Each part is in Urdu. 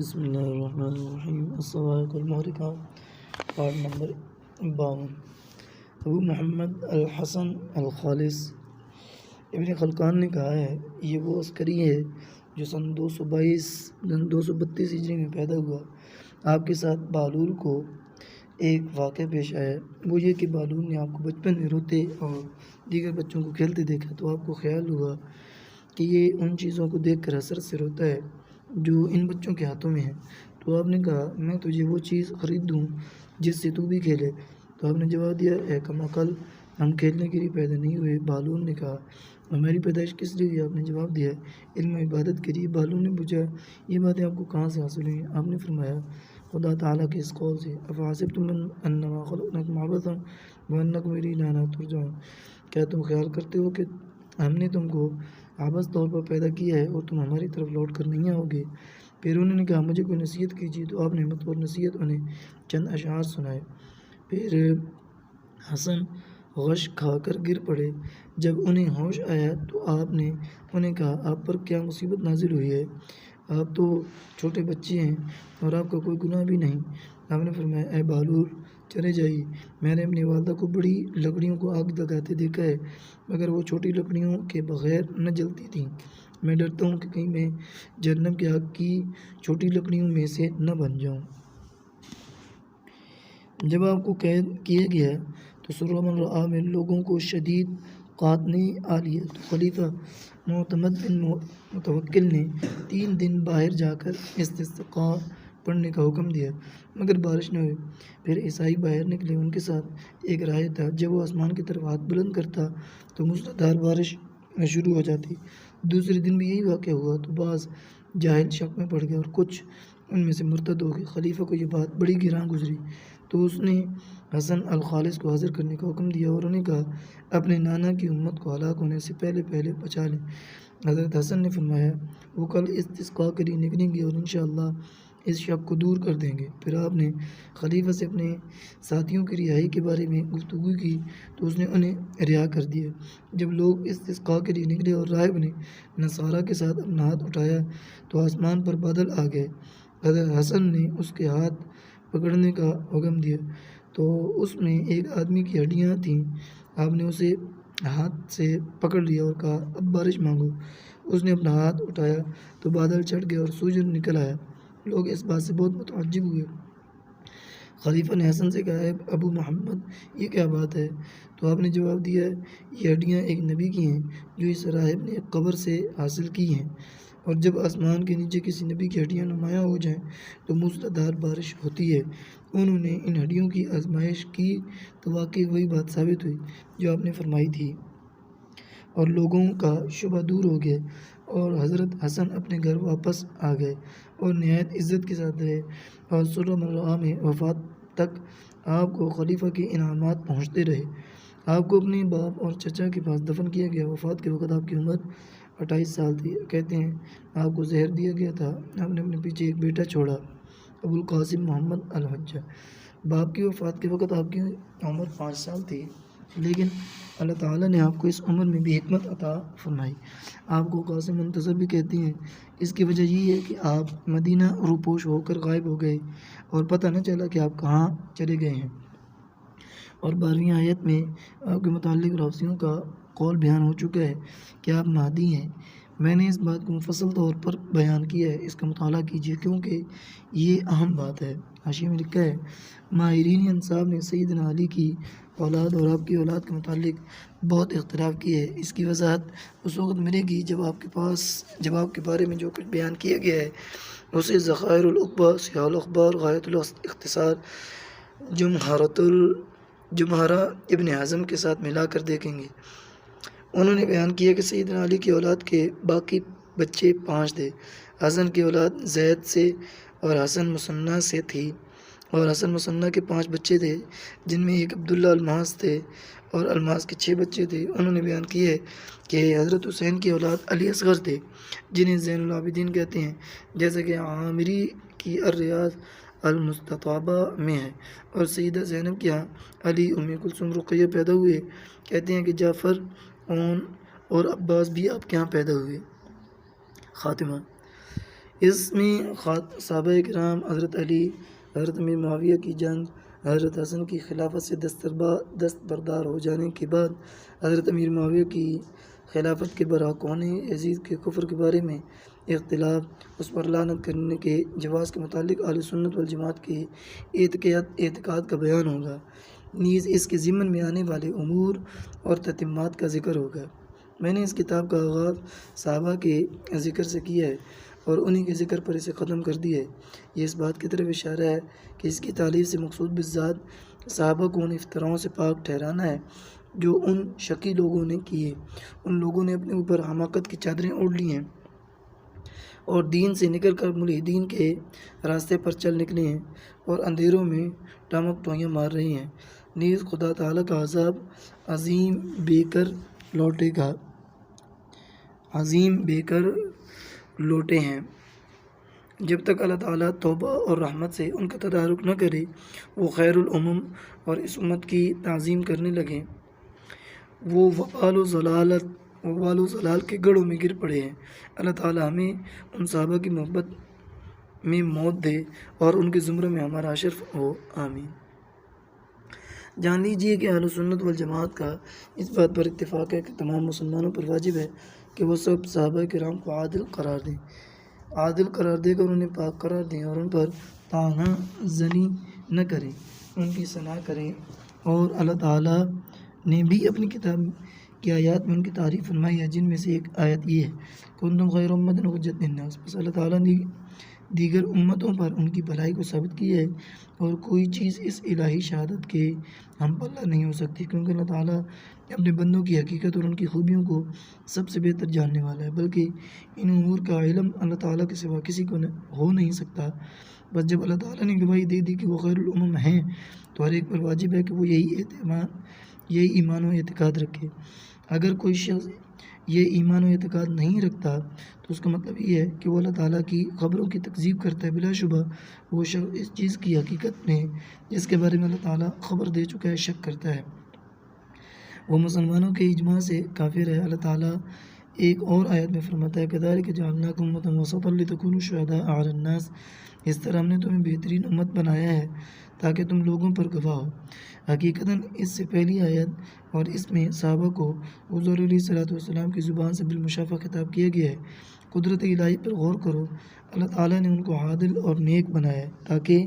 بسم اللہ الرحمن الرحیم۔ الصواعق المحرقہ، پارٹ نمبر 52۔ ابو محمد الحسن الخالص ابن خلقان نے کہا ہے، یہ وہ عسکری ہے جو سن 232 ہجری میں پیدا ہوا۔ آپ کے ساتھ بہلول کو ایک واقعہ پیش آیا، وہ یہ کہ بہلول نے آپ کو بچپن میں روتے اور دیگر بچوں کو کھیلتے دیکھا تو آپ کو خیال ہوا کہ یہ ان چیزوں کو دیکھ کر حسرت سے روتا ہے جو ان بچوں کے ہاتھوں میں ہیں۔ تو آپ نے کہا، میں تجھے وہ چیز خرید دوں جس سے تو بھی کھیلے۔ تو آپ نے جواب دیا، اے کم عقل، ہم کھیلنے کے لیے پیدا نہیں ہوئے۔ بہلول نے کہا، ہماری پیدائش کس لیے ہوئی؟ آپ نے جواب دیا، علم و عبادت کے لیے۔ بہلول نے پوچھا، یہ باتیں آپ کو کہاں سے حاصل ہوئیں؟ آپ نے فرمایا، خدا تعالیٰ کے اس قول سے، افحسبتم انما خلقناکم عبثا وانکم الینا لا ترجعون۔ کیا تم خیال کرتے ہو کہ ہم نے تم کو عبث طور پر پیدا کیا ہے اور تم ہماری طرف لوٹ کر نہیں آؤ گے؟ پھر انہوں نے کہا، مجھے کوئی نصیحت کیجیے۔ تو آپ نے بطور نصیحت انہیں چند اشعار سنائے۔ پھر حسن غش کھا کر گر پڑے۔ جب انہیں ہوش آیا تو آپ نے انہیں کہا، آپ پر کیا مصیبت نازل ہوئی ہے؟ آپ تو چھوٹے بچے ہیں اور آپ کا کوئی گناہ بھی نہیں۔ آپ نے فرمایا، اے بہلول، چلے جائیے، میں نے اپنی والدہ کو بڑی لکڑیوں کو آگ لگاتے دیکھا ہے مگر وہ چھوٹی لکڑیوں کے بغیر نہ جلتی تھیں۔ میں ڈرتا ہوں کہ کہیں میں جہنم کی آگ کی چھوٹی لکڑیوں میں سے نہ بن جاؤں۔ جب آپ کو قید کیا گیا تو سرہ من رآ میں لوگوں کو شدید قحط نے آ لیا تو خلیفہ معتمد بن متوکل نے 3 دن باہر جا کر استسقاء پڑھنے کا حکم دیا مگر بارش نہ ہوئی۔ پھر عیسائی باہر نکلے، ان کے ساتھ ایک راہب تھا۔ جب وہ آسمان کی طرف ہاتھ بلند کرتا تو موسلادھار بارش شروع ہو جاتی۔ دوسرے دن بھی یہی واقعہ ہوا تو بعض جاہل شک میں پڑ گئے اور کچھ ان میں سے مرتد ہو گئے۔ خلیفہ کو یہ بات بڑی گراں گزری تو اس نے حسن الخالص کو حاضر کرنے کا حکم دیا اور انہیں کہا، اپنے نانا کی امت کو ہلاک ہونے سے پہلے بچا لیں۔ حضرت حسن نے فرمایا، وہ کل استسقاء کے لیے نکلیں گے اور انشاءاللہ اس شک کو دور کر دیں گے۔ پھر آپ نے خلیفہ سے اپنے ساتھیوں کی رہائی کے بارے میں گفتگو کی تو اس نے انہیں رہا کر دیا۔ جب لوگ استسقاء کے لیے نکلے اور راہب نے نصارہ کے ساتھ اپنا ہاتھ اٹھایا تو آسمان پر بادل آ گئے۔ حضرت حسن نے اس کے ہاتھ پکڑنے کا حکم دیا تو اس میں ایک آدمی کی ہڈیاں تھیں۔ آپ نے اسے ہاتھ سے پکڑ لیا اور کہا، اب بارش مانگو۔ اس نے اپنا ہاتھ اٹھایا تو بادل چھٹ گئے اور سورج نکل آیا۔ لوگ اس بات سے بہت متعجب ہوئے۔ خلیفہ نے حسن سے کہا، اے ابو محمد، یہ کیا بات ہے؟ تو آپ نے جواب دیا، یہ ہڈیاں ایک نبی کی ہیں جو اس راہب نے قبر سے حاصل کی ہیں، اور جب آسمان کے نیچے کسی نبی کی ہڈیاں نمایاں ہو جائیں تو موسلادھار بارش ہوتی ہے۔ انہوں نے ان ہڈیوں کی آزمائش کی تو واقعی وہی بات ثابت ہوئی جو آپ نے فرمائی تھی اور لوگوں کا شبہ دور ہو گیا، اور حضرت حسن اپنے گھر واپس آ گئے اور نہایت عزت کے ساتھ رہے، اور سرہ من رآ میں وفات تک آپ کو خلیفہ کے انعامات پہنچتے رہے۔ آپ کو اپنے باپ اور چچا کے پاس دفن کیا گیا۔ وفات کے وقت آپ کی عمر 28 سال تھی۔ کہتے ہیں آپ کو زہر دیا گیا تھا۔ آپ نے اپنے پیچھے ایک بیٹا چھوڑا، ابو القاسم محمد الحجہ۔ باپ کی وفات کے وقت آپ کی عمر 5 سال تھی، لیکن اللہ تعالیٰ نے آپ کو اس عمر میں بھی حکمت عطا فرمائی۔ آپ کو قاسم منتظر بھی کہتے ہیں۔ اس کی وجہ یہ ہے کہ آپ مدینہ روپوش ہو کر غائب ہو گئے اور پتہ نہ چلا کہ آپ کہاں چلے گئے ہیں۔ اور 12ویں آیت میں آپ کے متعلق راویوں کا قول بیان ہو چکا ہے کہ آپ مہدی ہیں۔ میں نے اس بات کو مفصل طور پر بیان کیا ہے، اس کا مطالعہ کیجیے کیونکہ یہ اہم بات ہے۔ حاشیے میں لکھا ہے، ماہرین انصاب نے سیدنا علی کی اولاد اور آپ کی اولاد کے متعلق بہت اختلاف کیا ہے۔ اس کی وضاحت اس وقت ملے گی جب آپ کے بارے میں جو کچھ بیان کیا گیا ہے اسے ذخائر العقبہ، صحاح الاخبار، غایۃ الاختصار، جمہرہ ابن حزم کے ساتھ ملا کر دیکھیں گے۔ انہوں نے بیان کیا کہ سیدنا علی کی اولاد کے باقی بچے 5 تھے۔ حسن کی اولاد زید سے اور حسن مثنیٰ سے تھی، اور حسن مثنیٰ کے 5 بچے تھے جن میں ایک عبداللہ الماس تھے، اور الماس کے 6 بچے تھے۔ انہوں نے بیان کیا ہے کہ حضرت حسین کی اولاد علی اصغر تھے جنہیں زین العابدین کہتے ہیں، جیسا کہ عامری کی الریاض المستطابہ میں ہے، اور سیدہ زینب کے ہاں علی، ام کلثوم، رقیہ پیدا ہوئے۔ کہتے ہیں کہ جعفر، اون اور عباس بھی آپ کے ہاں پیدا ہوئے۔ خاتمہ اس میں صحابہ کرام، حضرت علی، حضرت امیر معاویہ کی جنگ، حضرت حسن کی خلافت سے دستبردار ہو جانے کے بعد حضرت امیر معاویہ کی خلافت کے برحق ہونے، یزید کے کفر کے بارے میں اختلاف، اس پر لعنت کرنے کے جواز کے متعلق اہل سنت والجماعت کے اعتقاد کا بیان ہوگا، نیز اس کے ضمن میں آنے والے امور اور تتمات کا ذکر ہوگا۔ میں نے اس کتاب کا آغاز صحابہ کے ذکر سے کیا ہے اور انہی کے ذکر پر اسے ختم کر دیا ہے۔ یہ اس بات کی طرف اشارہ ہے کہ اس کی تالیف سے مقصود بالذات صحابہ کو ان افتراؤں سے پاک ٹھہرانا ہے جو ان شکی لوگوں نے کیے۔ ان لوگوں نے اپنے اوپر حماقت کی چادریں اوڑھ لی ہیں اور دین سے نکل کر ملحدین کے راستے پر چل نکلے ہیں اور اندھیروں میں ٹامک ٹوئیاں مار رہے ہیں۔ نیز خدا تعالیٰ کا عذاب عظیم بے کر لوٹے ہیں۔ جب تک اللہ تعالیٰ توبہ اور رحمت سے ان کا تدارک نہ کرے، وہ خیر الامم اور اس امت کی تعظیم کرنے لگیں، وہ وبال و ضلال کے گڑھوں میں گر پڑے ہیں۔ اللہ تعالیٰ ہمیں ان صحابہ کی محبت میں موت دے اور ان کے زمرے میں ہمارا حشر ہو، آمین۔ جان لیجیے کہ اہل سنت والجماعت کا اس بات پر اتفاق ہے کہ تمام مسلمانوں پر واجب ہے کہ وہ سب صحابہ کرام کو عادل قرار دے کر انہیں پاک قرار دیں اور ان پر طعنہ زنی نہ کریں، ان کی ثنا کریں۔ اور اللہ تعالیٰ نے بھی اپنی کتاب کی آیات میں ان کی تعریف فرمائی ہے، جن میں سے ایک آیت یہ ہے، کنتم خیر امۃ اخرجت للناس۔ بس اللہ تعالیٰ نے دیگر امتوں پر ان کی بھلائی کو ثابت کیا ہے اور کوئی چیز اس الہی شہادت کے ہم پلہ نہیں ہو سکتی، کیونکہ اللہ تعالیٰ اپنے بندوں کی حقیقت اور ان کی خوبیوں کو سب سے بہتر جاننے والا ہے، بلکہ ان امور کا علم اللہ تعالیٰ کے سوا کسی کو ہو نہیں سکتا۔ بس جب اللہ تعالیٰ نے گواہی دے دی کہ وہ خیر الامم ہیں، تو ہر ایک پر واجب ہے کہ وہ یہی ایمان و اعتقاد رکھے۔ اگر کوئی شخص یہ ایمان و اعتقاد نہیں رکھتا تو اس کا مطلب یہ ہے کہ وہ اللہ تعالیٰ کی خبروں کی تکذیب کرتا ہے۔ بلا شبہ وہ شخص اس چیز کی حقیقت میں جس کے بارے میں اللہ تعالیٰ خبر دے چکا ہے شک کرتا ہے، وہ مسلمانوں کے اجماع سے کافر ہے۔ اللہ تعالیٰ ایک اور آیت میں فرماتا ہے، کذالک جعلناکم امۃ وسطا لتکونوا شہداء علی الناس۔ اس طرح ہم نے تمہیں بہترین امت بنایا ہے تاکہ تم لوگوں پر گواہ ہو۔ حقیقتاً اس سے پہلی آیت اور اس میں صحابہ کو حضور علیہ الصلوۃ والسلام کی زبان سے بالمشافہ خطاب کیا گیا ہے۔ قدرت الہی پر غور کرو، اللہ تعالیٰ نے ان کو عادل اور نیک بنایا ہے تاکہ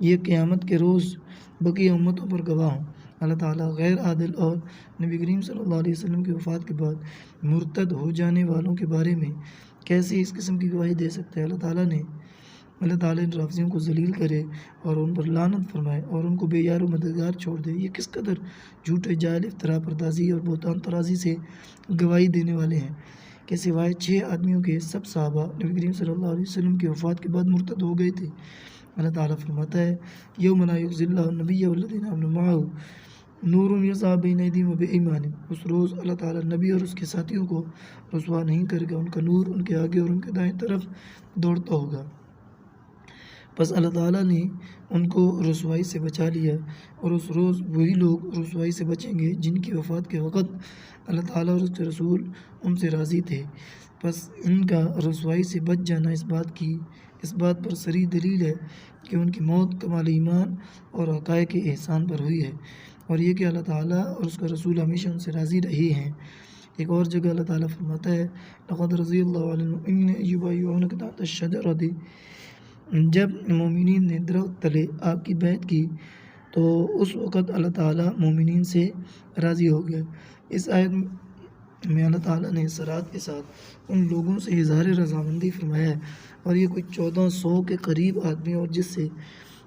یہ قیامت کے روز بقیہ امتوں پر گواہ ہوں۔ اللہ تعالیٰ غیر عادل اور نبی کریم صلی اللہ علیہ وسلم کی وفات کے بعد مرتد ہو جانے والوں کے بارے میں کیسے اس قسم کی گواہی دے سکتا ہے؟ اللہ تعالیٰ ان رافضیوں کو ذلیل کرے اور ان پر لعنت فرمائے اور ان کو بے یار و مددگار چھوڑ دے۔ یہ کس قدر جھوٹے جعل، افتراء، پردازی اور بہتان طرازی سے گواہی دینے والے ہیں کہ سوائے 6 آدمیوں کے سب صحابہ نبی کریم صلی اللہ علیہ وسلم کی وفات کے بعد مرتد ہو گئے تھے۔ اللہ تعالیٰ فرماتا ہے، یوم لا یخزی اللہ النبی والذین آمنوا معہ نور یسعی بین ایدیہم و بایمانہم۔ اس روز اللہ تعالیٰ نبی اور اس کے ساتھیوں کو رسوا نہیں کرے گا، ان کا نور ان کے آگے اور ان کے دائیں طرف دوڑتا ہوگا۔ بس اللہ تعالیٰ نے ان کو رسوائی سے بچا لیا، اور اس روز وہی لوگ رسوائی سے بچیں گے جن کی وفات کے وقت اللہ تعالیٰ اور اس کے رسول ان سے راضی تھے۔ بس ان کا رسوائی سے بچ جانا اس بات پر صریح دلیل ہے کہ ان کی موت کمال ایمان اور حقائق احسان پر ہوئی ہے، اور یہ کہ اللہ تعالیٰ اور اس کا رسول ہمیشہ ان سے راضی رہے ہیں۔ ایک اور جگہ اللہ تعالیٰ فرماتا ہے، لقد رضی اللہ عن المؤمنین اذ یبایعونک تحت الشجرۃ۔ جب مومنین نے درخت تلے آپ کی بیعت کی تو اس وقت اللہ تعالیٰ مومنین سے راضی ہو گیا۔ اس آیت میں اللہ تعالیٰ نے صراحت کے ساتھ ان لوگوں سے اظہار رضامندی فرمایا ہے، اور یہ کوئی 1400 کے قریب آدمی اور جس سے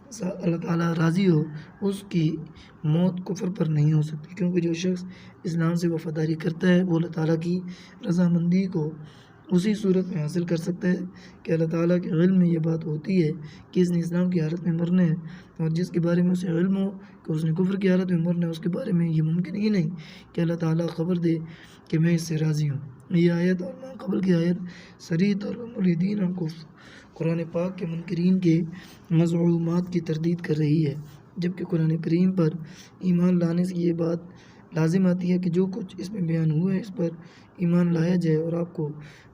اللہ تعالیٰ راضی ہو اس کی موت کفر پر نہیں ہو سکتی، کیونکہ جو شخص اسلام سے وفاداری کرتا ہے وہ اللہ تعالیٰ کی رضامندی کو اسی صورت میں حاصل کر سکتا ہے کہ اللہ تعالیٰ کے علم میں یہ بات ہوتی ہے کہ اس نے اسلام کی حالت میں مرنا ہے، اور جس کے بارے میں اسے علم ہو کہ اس نے کفر کی حالت میں مرنا ہے، اس کے بارے میں یہ ممکن ہی نہیں کہ اللہ تعالیٰ خبر دے کہ میں اس سے راضی ہوں۔ یہ آیت اور ما قبل کی آیت صریح طور پر ملحدین اور قرآن پاک کے منکرین کے مزعومات کی تردید کر رہی ہے، جبکہ قرآن کریم پر ایمان لانے سے یہ بات لازم آتی ہے کہ جو کچھ اس میں بیان ہوا ہے اس پر ایمان لایا جائے، اور آپ کو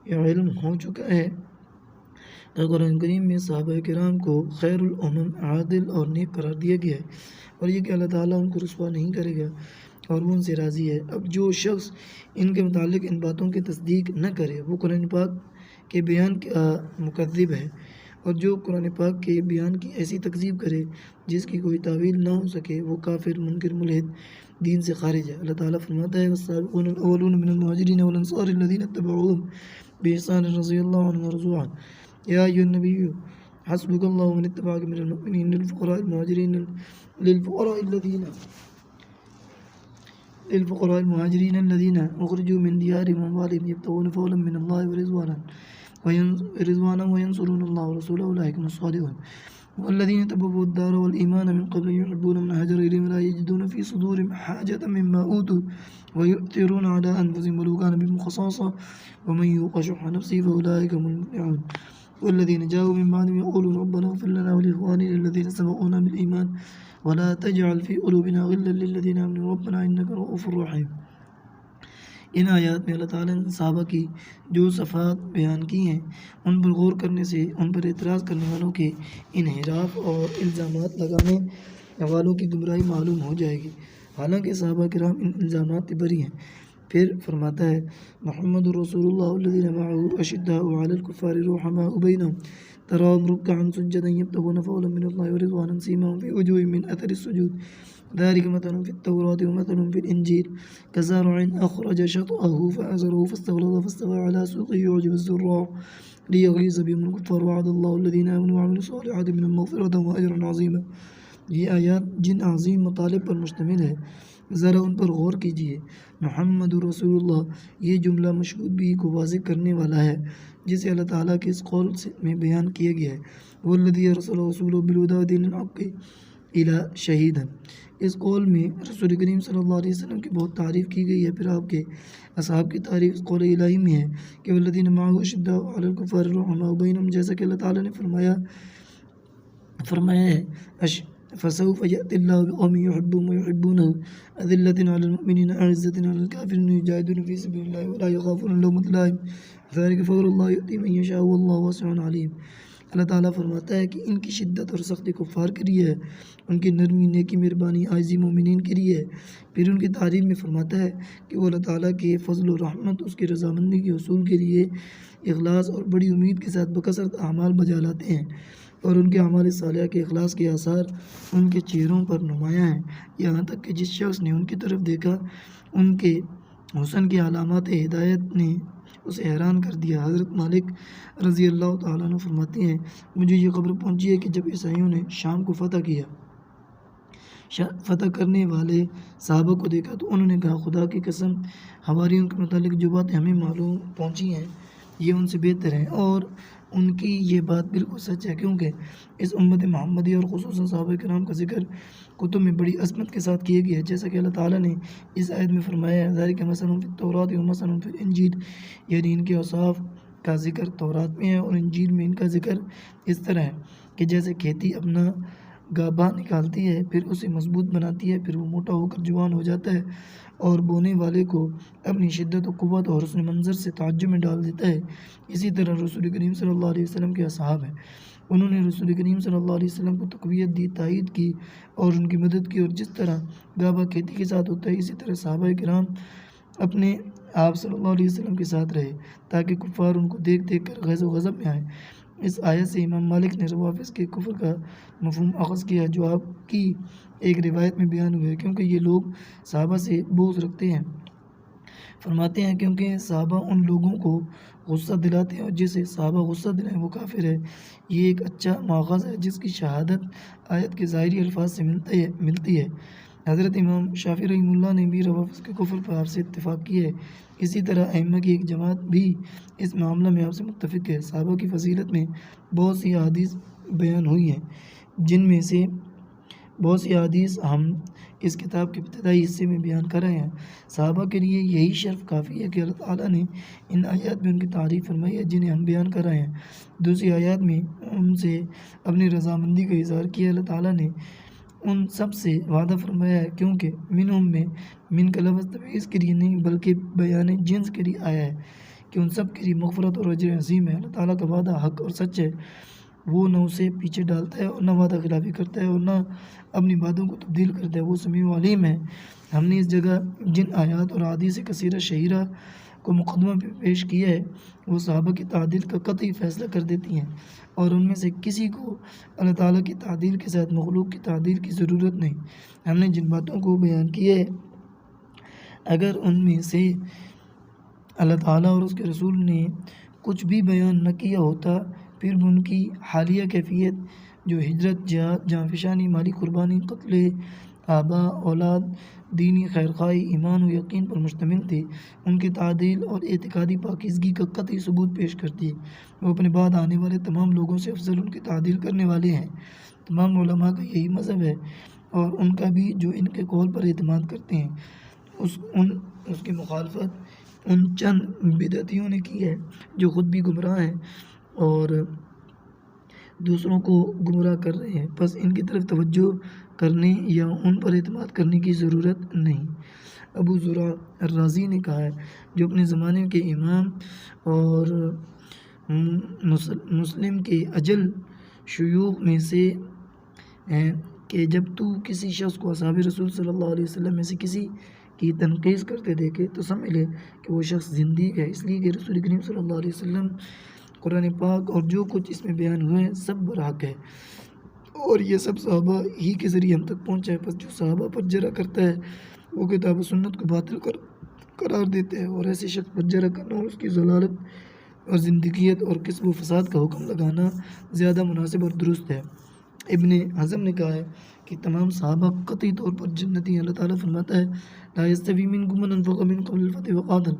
یہ علم ہو چکا ہے تو قرآن کریم میں صحابہ کرام کو خیر الامم، عادل اور نیک قرار دیا گیا ہے، اور یہ کہ اللہ تعالیٰ ان کو رسوا نہیں کرے گا اور وہ ان سے راضی ہے۔ اب جو شخص ان کے متعلق ان باتوں کی تصدیق نہ کرے وہ قرآن پاک کے بیان کا مکذب ہے، اور جو قرآن پاک کے بیان کی ایسی تکذیب کرے جس کی کوئی تعویل نہ ہو سکے وہ کافر، منکر، ملحد، دین سے خارج ہے۔ اللہ تعالیٰ فرماتا ہے والسابقون الاولون من المہاجرین والانصار الذین اتبعوهم بإحسان رضی اللہ عنہم ورضوا عنہ یا ایھا النبی حسبک اللہ ومن اتبعک من المؤمنین للفقراء المهاجرين الذين أخرجوا من ديارهم وأموالهم يبتغون فضلا من الله ورضوانا وينصرون الله ورسوله أولئك هم الصادقون والذين تبوأوا الدار والإيمان من قبل يحبون من هاجر إليهم ولا يجدون في صدورهم حاجة مما أوتوا ويؤثرون على أنفسهم ولو كان بهم خصاصة ومن يوق شح نفسه فأولئك هم المفلحون والذين جاءوا من بعدهم يقولون ربنا اغفر لنا ولإخواننا الذين سبقونا بالإيمان ولا تجعل في قلوبنا غلا للذين آمنوا ربنا إنك رؤوف رحيم۔ ان آیات میں اللہ تعالیٰ نے صحابہ کی جو صفات بیان کی ہیں ان پر غور کرنے سے ان پر اعتراض کرنے والوں کے انحراف اور الزامات لگانے والوں کی گمراہی معلوم ہو جائے گی، حالانکہ صحابہ کرام ان الزامات سے بری ہیں۔ پھر فرماتا ہے محمد رسول اللہ الذین معه اشداء علی الکفار رحماء بینہم تراہم رکعا سجدا یبتغون فضلا من اللہ ورضوانا سیماہم فی وجوہہم من اثر السجود ذلك مثل في التوراة ومثل في الإنجيل كزرع أخرج شطأه فآزره فاستغلظ فاستوى على سوقه يعجب الزراع ليغيظ بهم الكفار وعد الله الذين آمنوا وعملوا الصالحات منهم مغفرة وأجرا عظيما۔ یہ آیات جن عظیم مطالب پر مشتمل ہے ذرا ان پر غور کیجیے۔ محمد رسول اللہ یہ جملہ مشہود بھی کو واضح کرنے والا ہے جسے اللہ تعالیٰ کے اس قول میں بیان کیا گیا ہے والذی ارسل رسولہ بالہدی ودین الحق الی شہیدا۔ اس قول میں رسول کریم صلی اللہ علیہ وسلم کی بہت تعریف کی گئی ہے۔ پھر آپ کے اصحاب کی تعریف اس قول الہی میں ہے کہ والذین معه اشداء علی الکفار رحماء بینہم، جیسا کہ اللہ تعالیٰ نے فرمایا ہے فسوف یأتی اللہ بقوم یحبهم ویحبونہ اذلۃ علی المؤمنین اعزۃ علی الکافرین یجاہدون فی سبیل اللہ ولا یخافون لومۃ لائم ذلک فضل اللہ یؤتی من یشاء واللہ واسع علیم۔ اللہ تعالیٰ فرماتا ہے کہ ان کی شدت اور سختی کفار کے لیے ہے، ان کی نرمی، نیکی، مہربانی، عاجزی مومنین کے لیے ہے۔ پھر ان کی تعریف میں فرماتا ہے کہ وہ اللہ تعالیٰ کے فضل و رحمت، اس کی رضامندی کے حصول کے لیے اخلاص اور بڑی امید کے ساتھ بکثرت اعمال بجا لاتے ہیں، اور ان کے اعمال صالحہ کے اخلاص کے آثار ان کے چہروں پر نمایاں ہیں، یہاں تک کہ جس شخص نے ان کی طرف دیکھا ان کے حسن کی علامات ہدایت نے اسے حیران کر دیا۔ حضرت مالک رضی اللہ تعالیٰ عنہ فرماتے ہیں مجھے یہ خبر پہنچی ہے کہ جب عیسائیوں نے شام کو فتح کیا، فتح کرنے والے صحابہ کو دیکھا تو انہوں نے کہا خدا کی قسم حواریوں کے متعلق جو باتیں ہمیں معلوم پہنچی ہیں یہ ان سے بہتر ہیں، اور ان کی یہ بات بالکل سچ ہے، کیونکہ اس امت محمدی اور خصوصاً صحابہ کرام کا ذکر کتب میں بڑی عظمت کے ساتھ کیا گیا ہے، جیسا کہ اللہ تعالیٰ نے اس آیت میں فرمایا ہے ذالک مثل فی التوراۃ ومثل فی الانجیل، یعنی ان کے اوصاف کا ذکر تورات میں ہے اور انجیل میں ان کا ذکر اس طرح ہے کہ جیسے کھیتی اپنا گابھا نکالتی ہے، پھر اسے مضبوط بناتی ہے، پھر وہ موٹا ہو کر جوان ہو جاتا ہے اور بونے والے کو اپنی شدت و قوت اور حسن منظر سے تعجب میں ڈال دیتا ہے۔ اسی طرح رسول کریم صلی اللہ علیہ وسلم کے اصحاب ہیں، انہوں نے رسول کریم صلی اللہ علیہ وسلم کو تقویت دی، تائید کی اور ان کی مدد کی، اور جس طرح گابھا کھیتی کے ساتھ ہوتا ہے اسی طرح صحابہ کرام اپنے آپ صلی اللہ علیہ وسلم کے ساتھ رہے تاکہ کفار ان کو دیکھ دیکھ کر غیظ و غضب میں آئیں۔ اس آیت سے امام مالک نے روافض کے کفر کا مفہوم اخذ کیا جو آپ کی ایک روایت میں بیان ہوئے، کیونکہ یہ لوگ صحابہ سے بغض رکھتے ہیں۔ فرماتے ہیں کیونکہ صحابہ ان لوگوں کو غصہ دلاتے ہیں اور جسے صحابہ غصہ دلائیں وہ کافر ہے۔ یہ ایک اچھا ماخذ ہے جس کی شہادت آیت کے ظاہری الفاظ سے ملتی ہے۔ حضرت امام شافعی رحمہ اللہ نے بھی روافض کے کفر پر آپ سے اتفاق کیا ہے، اسی طرح ائمہ کی ایک جماعت بھی اس معاملہ میں آپ سے متفق ہے۔ صحابہ کی فضیلت میں بہت سی احادیث بیان ہوئی ہیں، جن میں سے بہت سی احادیث ہم اس کتاب کے ابتدائی حصے میں بیان کر رہے ہیں۔ صحابہ کے لیے یہی شرف کافی ہے کہ اللہ تعالیٰ نے ان آیات میں ان کی تعریف فرمائی ہے جنہیں ہم بیان کر رہے ہیں۔ دوسری آیات میں ان سے اپنی رضامندی کا اظہار کیا۔ اللہ تعالیٰ نے ان سب سے وعدہ فرمایا ہے، کیونکہ منہم میں من کا لفظ تبعیض کے لیے نہیں بلکہ بیان جنس کے لیے آیا ہے کہ ان سب کے لیے مغفرت اور اجر عظیم ہے۔ اللہ تعالیٰ کا وعدہ حق اور سچ ہے، وہ نہ اسے پیچھے ڈالتا ہے اور نہ وعدہ خلافی کرتا ہے اور نہ اپنی باتوں کو تبدیل کرتا ہے، وہ سمیع و علیم ہے۔ ہم نے اس جگہ جن آیات اور احادیث کثیرہ شہیرہ کو مقدمہ پیش کیا ہے وہ صحابہ کی تعدیل کا قطعی فیصلہ کر دیتی ہیں، اور ان میں سے کسی کو اللہ تعالیٰ کی تعدیل کے ساتھ مخلوق کی تعدیل کی ضرورت نہیں۔ ہم نے جن باتوں کو بیان کیا ہے اگر ان میں سے اللہ تعالیٰ اور اس کے رسول نے کچھ بھی بیان نہ کیا ہوتا، پھر بھی ان کی حالیہ کیفیت جو ہجرت، جہاد، جاں فشانی، مالی قربانی، قتل آباء، اولاد، دینی خیرخواہی، ایمان و یقین پر مشتمل تھی، ان کی تعدیل اور اعتقادی پاکیزگی کا قطعی ثبوت پیش کرتی ہے۔ وہ اپنے بعد آنے والے تمام لوگوں سے افضل ان کی تعدیل کرنے والے ہیں۔ تمام علماء کا یہی مذہب ہے، اور ان کا بھی جو ان کے قول پر اعتماد کرتے ہیں اس کی مخالفت ان چند بدعتیوں نے کی ہے جو خود بھی گمراہ ہیں اور دوسروں کو گمراہ کر رہے ہیں، بس ان کی طرف توجہ کرنے یا ان پر اعتماد کرنے کی ضرورت نہیں۔ ابو زرع الرازی نے کہا ہے، جو اپنے زمانے کے امام اور مسلم کے اجل شیوخ میں سے ہیں، کہ جب تو کسی شخص کو اصحاب رسول صلی اللہ علیہ وسلم میں سے کسی کی تنقید کرتے دیکھے تو سمجھ لے کہ وہ شخص زندیق ہے، اس لیے کہ رسول کریم صلی اللہ علیہ وسلم، قرآن پاک اور جو کچھ اس میں بیان ہوئے ہیں سب برحق ہے، اور یہ سب صحابہ ہی کے ذریعے ہم تک پہنچا ہے۔ پس جو صحابہ پر جرح کرتا ہے وہ کتاب و سنت کو باطل قرار دیتے ہیں، اور ایسے شخص پر جرح کرنا اور اس کی ضلالت اور زندگیت اور کسب و فساد کا حکم لگانا زیادہ مناسب اور درست ہے۔ ابن حزم نے کہا ہے کہ تمام صحابہ قطعی طور پر جنتی ہیں۔ اللہ تعالیٰ فرماتا ہے، لا يستوي منكم من انفق من قبل الفتح وقاتل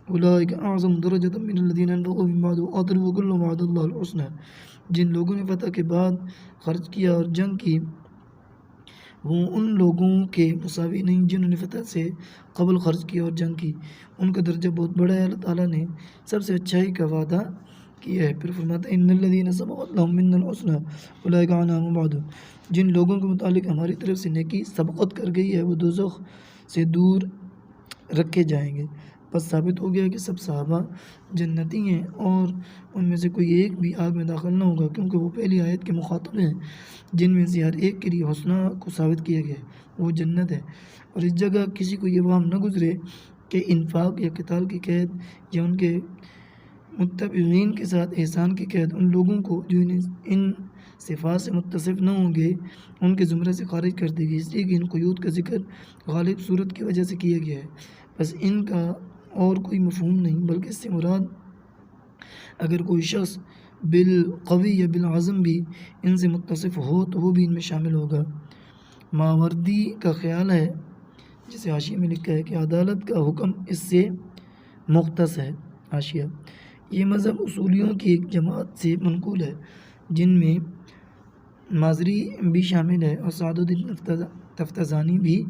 اولئک اعظم درجة من الذين انفقوا من بعد وقاتلوا وكلا وعد الله الحسنى۔ جن لوگوں نے فتح کے بعد خرچ کیا اور جنگ کی وہ ان لوگوں کے مساوی نہیں جنہوں نے فتح سے قبل خرچ کیا اور جنگ کی، ان کا درجہ بہت بڑا ہے۔ اللہ تعالیٰ نے سب سے اچھائی کا وعدہ کیا ہے۔ پھر فرماتا ہے، ان الذین سبقت لهم منا الحسنى اولئک عنہا مبعدون۔ جن لوگوں کے متعلق ہماری طرف سے نیکی سبقت کر گئی ہے وہ دوزخ سے دور رکھے جائیں گے۔ بس ثابت ہو گیا کہ سب صحابہ جنتی ہیں اور ان میں سے کوئی ایک بھی آگ میں داخل نہ ہوگا، کیونکہ وہ پہلی آیت کے مخاطب ہیں جن میں سے ہر ایک کے لیے حسنہ کو ثابت کیا گیا ہے، وہ جنت ہے۔ اور اس جگہ کسی کو یہ وہم نہ گزرے کہ انفاق یا قتال کی قید یا ان کے متبعین کے ساتھ احسان کی قید ان لوگوں کو جو ان صفات سے متصف نہ ہوں گے ان کے زمرے سے خارج کر دے گی، اس لیے کہ ان قیود کا ذکر غالب صورت کی وجہ سے کیا گیا ہے۔ بس ان کا اور کوئی مفہوم نہیں، بلکہ اس سے مراد اگر کوئی شخص بالقوی یا بالعزم بھی ان سے متصف ہو تو وہ بھی ان میں شامل ہوگا۔ ماوردی کا خیال ہے، جسے حاشیے میں لکھا ہے، کہ عدالت کا حکم اس سے مختص ہے۔ حاشیہ: یہ مذہب اصولیوں کی ایک جماعت سے منقول ہے جن میں مازری بھی شامل ہے، اور سعد الدین تفتزانی بھی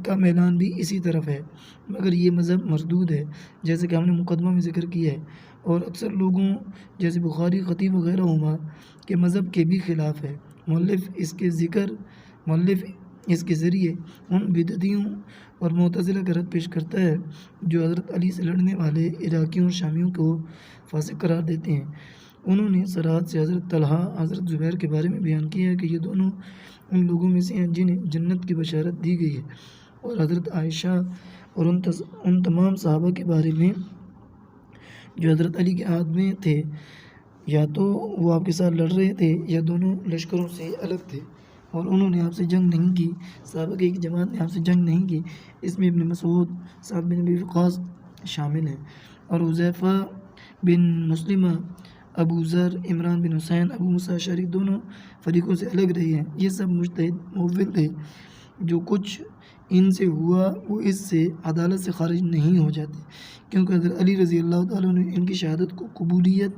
کا میلان بھی اسی طرف ہے، مگر یہ مذہب مردود ہے جیسے کہ ہم نے مقدمہ میں ذکر کیا ہے، اور اکثر لوگوں جیسے بخاری، خطیب وغیرہ ہما کے مذہب کے بھی خلاف ہے۔ مؤلف اس کے ذریعے ان بدعتیوں اور معتزلہ کا رد پیش کرتا ہے جو حضرت علی سے لڑنے والے عراقیوں اور شامیوں کو فاسق قرار دیتے ہیں۔ انہوں نے صراحت سے حضرت طلحہ، حضرت زبیر کے بارے میں بیان کیا ہے کہ یہ دونوں ان لوگوں میں سے ہیں جنہیں جنت کی بشارت دی گئی ہے، اور حضرت عائشہ اور ان تمام صحابہ کے بارے میں جو حضرت علی کے عہد میں تھے، یا تو وہ آپ کے ساتھ لڑ رہے تھے یا دونوں لشکروں سے الگ تھے، اور انہوں نے آپ سے جنگ نہیں کی، صحابہ کی ایک جماعت نے آپ سے جنگ نہیں کی۔ اس میں ابن مسعود، سعد بن ابی وقاص شامل ہیں، اور حذیفہ بن مسلمہ، ابو ذر، عمران بن حسین، ابو موسیٰ اشعری دونوں فریقوں سے الگ رہے ہیں۔ یہ سب مجتہد مؤول تھے، جو کچھ ان سے ہوا وہ اس سے عدالت سے خارج نہیں ہو جاتے، کیونکہ حضرت علی رضی اللہ تعالیٰ نے ان کی شہادت کو قبولیت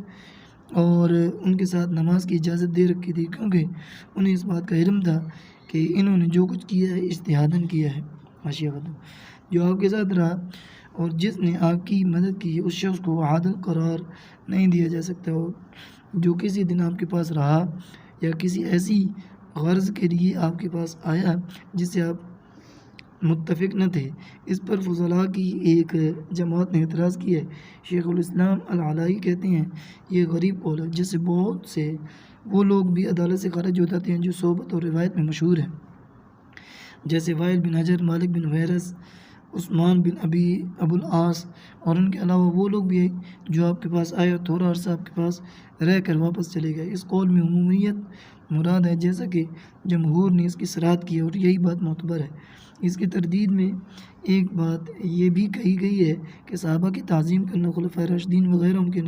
اور ان کے ساتھ نماز کی اجازت دے رکھی تھی، کیونکہ انہیں اس بات کا علم تھا کہ انہوں نے جو کچھ کیا ہے اجتہاداً کیا ہے۔ حاشیہ ختم۔ جو آپ کے ساتھ رہا اور جس نے آپ کی مدد کی اس شخص کو عادل قرار نہیں دیا جا سکتا، اور جو کسی دن آپ کے پاس رہا یا کسی ایسی غرض کے لیے آپ کے پاس آیا جس سے آپ متفق نہ تھے۔ اس پر فضلاء کی ایک جماعت نے اعتراض کیا ہے۔ شیخ الاسلام العلائی کہتے ہیں یہ غریب قول ہے جس سے بہت سے وہ لوگ بھی عدالت سے خارج ہو جاتے ہیں جو صحبت اور روایت میں مشہور ہیں، جیسے وائل بن حجر، مالک بن حویرث، عثمان بن ابو العاص، اور ان کے علاوہ وہ لوگ بھی جو آپ کے پاس آئے اور تھوڑا عرصہ آپ کے پاس رہ کر واپس چلے گئے۔ اس قول میں عمومیت مراد ہے، جیسا کہ جمہور نے اس کی صراحت کی ہے اور یہی بات معتبر ہے۔ اس کی تردید میں ایک بات یہ بھی کہی گئی ہے کہ صحابہ کی تعظیم کرنا، خلفائے راشدین وغیرہ ان کے